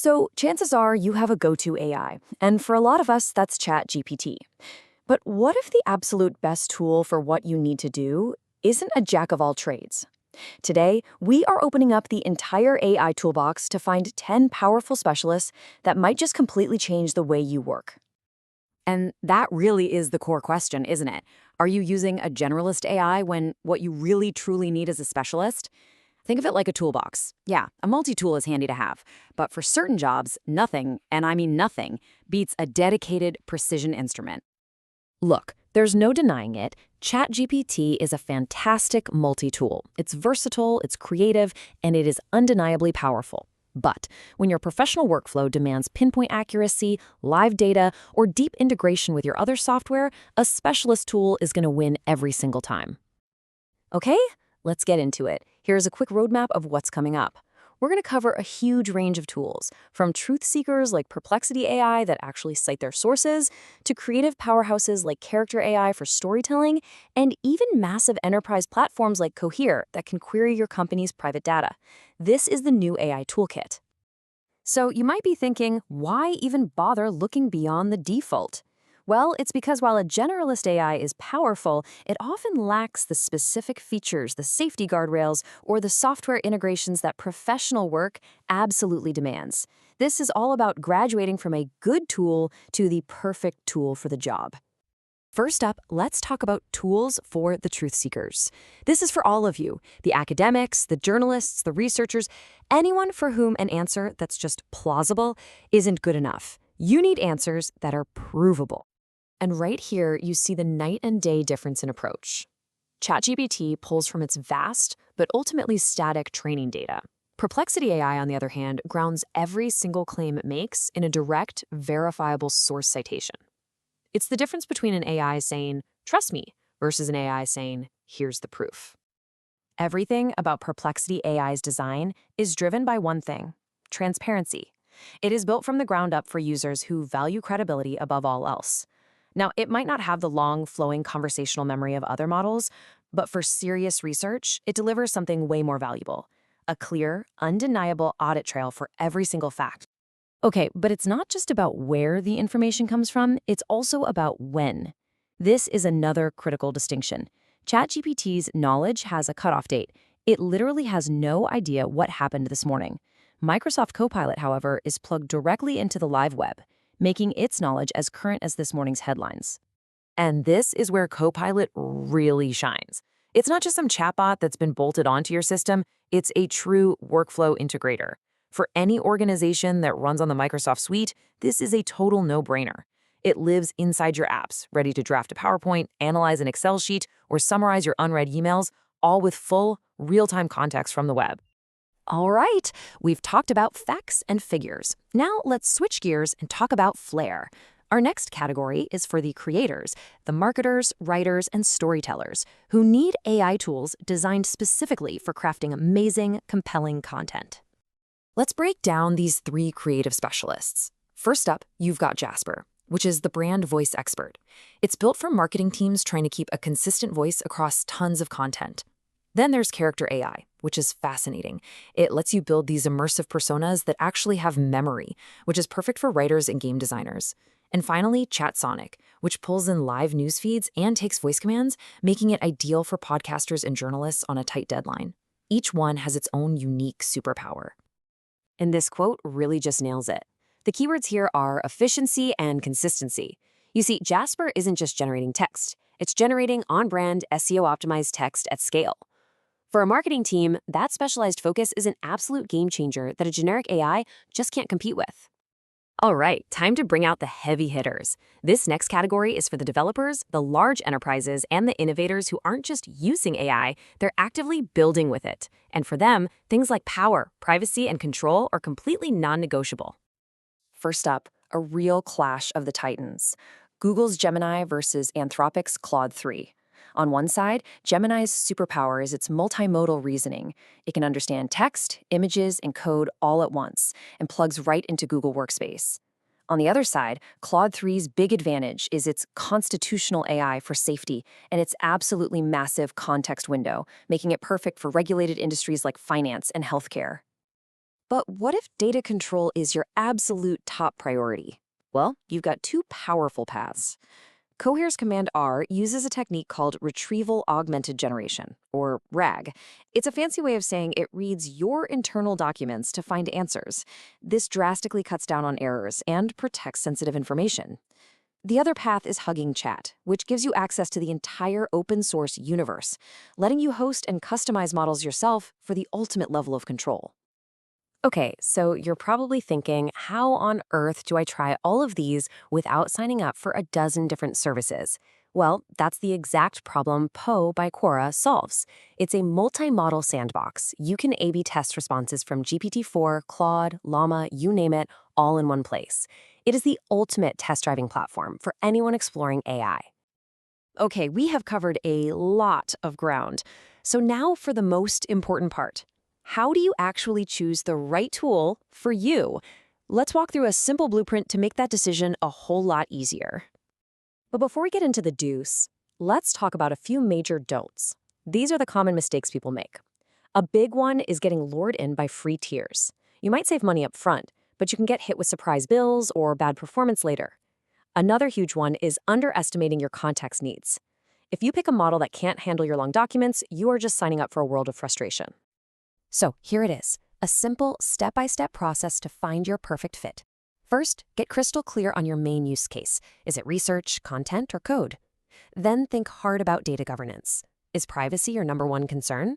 So chances are you have a go-to AI, and for a lot of us, that's ChatGPT. But what if the absolute best tool for what you need to do isn't a jack of all trades? Today, we are opening up the entire AI toolbox to find 10 powerful specialists that might just completely change the way you work. And that really is the core question, isn't it? Are you using a generalist AI when what you really truly need is a specialist? Think of it like a toolbox. Yeah, a multi-tool is handy to have. But for certain jobs, nothing, and I mean nothing, beats a dedicated precision instrument. Look, there's no denying it. ChatGPT is a fantastic multi-tool. It's versatile, it's creative, and it is undeniably powerful. But when your professional workflow demands pinpoint accuracy, live data, or deep integration with your other software, a specialist tool is going to win every single time. Okay, let's get into it. Here's a quick roadmap of what's coming up. We're going to cover a huge range of tools, from truth seekers like Perplexity AI that actually cite their sources, to creative powerhouses like Character AI for storytelling, and even massive enterprise platforms like Cohere that can query your company's private data. This is the new AI toolkit. So you might be thinking, why even bother looking beyond the default? Well, it's because while a generalist AI is powerful, it often lacks the specific features, the safety guardrails, or the software integrations that professional work absolutely demands. This is all about graduating from a good tool to the perfect tool for the job. First up, let's talk about tools for the truth seekers. This is for all of you, the academics, the journalists, the researchers, anyone for whom an answer that's just plausible isn't good enough. You need answers that are provable. And right here, you see the night and day difference in approach. ChatGPT pulls from its vast, but ultimately static training data. Perplexity AI, on the other hand, grounds every single claim it makes in a direct, verifiable source citation. It's the difference between an AI saying, "Trust me," versus an AI saying, "Here's the proof." Everything about Perplexity AI's design is driven by one thing: transparency. It is built from the ground up for users who value credibility above all else. Now, it might not have the long, flowing conversational memory of other models, but for serious research, it delivers something way more valuable: a clear, undeniable audit trail for every single fact. Okay, but it's not just about where the information comes from, it's also about when. This is another critical distinction. ChatGPT's knowledge has a cutoff date. It literally has no idea what happened this morning. Microsoft Copilot, however, is plugged directly into the live web, making its knowledge as current as this morning's headlines. And this is where Copilot really shines. It's not just some chatbot that's been bolted onto your system, it's a true workflow integrator. For any organization that runs on the Microsoft suite, this is a total no-brainer. It lives inside your apps, ready to draft a PowerPoint, analyze an Excel sheet, or summarize your unread emails, all with full, real-time context from the web. All right, we've talked about facts and figures. Now let's switch gears and talk about flair. Our next category is for the creators, the marketers, writers, and storytellers who need AI tools designed specifically for crafting amazing, compelling content. Let's break down these three creative specialists. First up, you've got Jasper, which is the brand voice expert. It's built for marketing teams trying to keep a consistent voice across tons of content. Then there's Character AI, which is fascinating. It lets you build these immersive personas that actually have memory, which is perfect for writers and game designers. And finally, ChatSonic, which pulls in live news feeds and takes voice commands, making it ideal for podcasters and journalists on a tight deadline. Each one has its own unique superpower. And this quote really just nails it. The keywords here are efficiency and consistency. You see, Jasper isn't just generating text. It's generating on-brand, SEO-optimized text at scale. For a marketing team, that specialized focus is an absolute game changer that a generic AI just can't compete with. All right, time to bring out the heavy hitters. This next category is for the developers, the large enterprises, and the innovators who aren't just using AI, they're actively building with it. And for them, things like power, privacy, and control are completely non-negotiable. First up, a real clash of the titans: Google's Gemini versus Anthropic's Claude 3. On one side, Gemini's superpower is its multimodal reasoning. It can understand text, images, and code all at once, and plugs right into Google Workspace. On the other side, Claude 3's big advantage is its constitutional AI for safety and its absolutely massive context window, making it perfect for regulated industries like finance and healthcare. But what if data control is your absolute top priority? Well, you've got two powerful paths. Cohere's Command R uses a technique called retrieval augmented generation, or RAG. It's a fancy way of saying it reads your internal documents to find answers. This drastically cuts down on errors and protects sensitive information. The other path is Hugging Chat, which gives you access to the entire open source universe, letting you host and customize models yourself for the ultimate level of control. Okay, so you're probably thinking, how on earth do I try all of these without signing up for a dozen different services? Well, that's the exact problem Poe by Quora solves. It's a multimodal sandbox. You can A/B test responses from GPT-4, Claude, Llama, you name it, all in one place. It is the ultimate test driving platform for anyone exploring AI. Okay, we have covered a lot of ground. So now for the most important part. How do you actually choose the right tool for you? Let's walk through a simple blueprint to make that decision a whole lot easier. But before we get into the do's, let's talk about a few major don'ts. These are the common mistakes people make. A big one is getting lured in by free tiers. You might save money up front, but you can get hit with surprise bills or bad performance later. Another huge one is underestimating your context needs. If you pick a model that can't handle your long documents, you are just signing up for a world of frustration. So here it is, a simple step-by-step process to find your perfect fit. First, get crystal clear on your main use case. Is it research, content, or code? Then think hard about data governance. Is privacy your number one concern?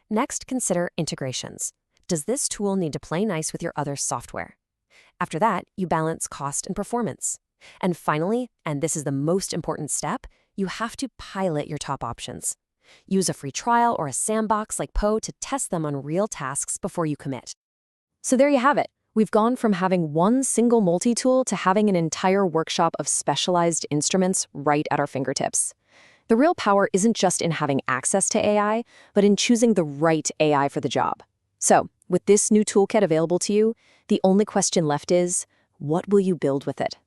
Next, consider integrations. Does this tool need to play nice with your other software? After that, you balance cost and performance. And finally, and this is the most important step, you have to pilot your top options. Use a free trial or a sandbox like Poe to test them on real tasks before you commit. So there you have it. We've gone from having one single multi-tool to having an entire workshop of specialized instruments right at our fingertips. The real power isn't just in having access to AI, but in choosing the right AI for the job. So, with this new toolkit available to you, the only question left is, what will you build with it?